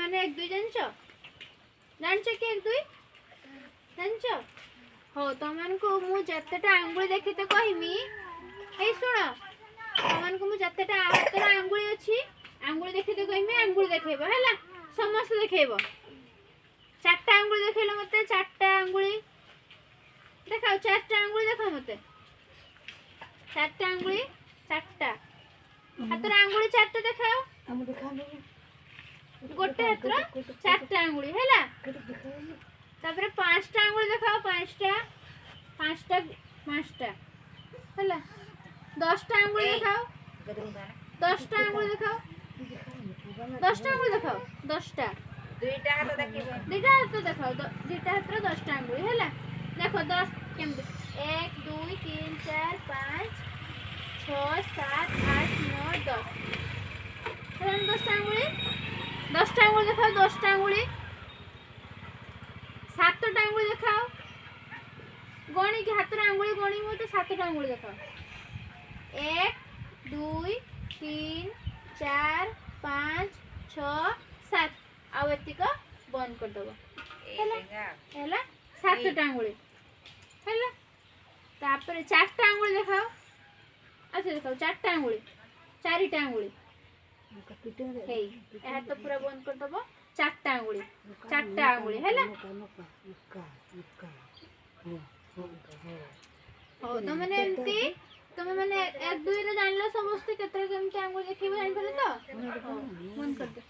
ମାନେ 1 2 ଜାଣିଛ କି 1 2 ଜାଣିଛ? ହଉ ତମମାନଙ୍କୁ ମୁଁ ଯେତେଟା ଆଙ୍ଗୁଳି ଦେଖିତେ କହିମି ଏଇ ଶୁଣ ତମମାନଙ୍କୁ ମୁଁ ଯେତେଟା ହାତର ଆଙ୍ଗୁଳି ଅଛି ଆଙ୍ଗୁଳି ଦେଖିତେ କହିମି ଆଙ୍ଗୁଳି ଦେଖେଇବ ହେଲା ସମସ୍ତେ ଦେଖେଇବ 4ଟା ଆଙ୍ଗୁଳି ଦେଖେଇଲ ମତେ 4ଟା ଆଙ୍ଗୁଳି देखाओ 4टा आंगुली देखाओ मते 4टा आंगुली 4टा हाथर आंगुली 4टा देखाओ हम देखा गोटे हाथर 4टा आंगुली हैला तापर 5टा आंगुली देखाओ 5टा हैला 10टा आंगुली देखाओ 10टा आंगुली देखाओ 10टा आंगुली देखाओ 10टा दुईटा हाथ देखाओ दुईटा हाथर 10टा आंगुली हैला देखो 10 केमते 1 2 3 4 5 6 7 8 9 10 10टा आंगुली देखाओ 10टा आंगुली 7टा आंगुली देखाओ गणी के हाथ आंगुली गणी मते 7टा आंगुली देखाओ 1 2 3 4 5 6 7 आउ एतिक बंद कर दबो हैला 7टा आंगुली हैला तापर 4टा आंगुली देखाओ अच्छा देखाओ 4टा आंगुली 4टा आंगुली हे एहा तो पूरा बंद कर दबो 4टा आंगुली हैला हो तो माने एंती तुम माने 1 2 रे जानलो समस्त केतरा केमते आंगुली देखिबो जानि परले तो बंद कर दे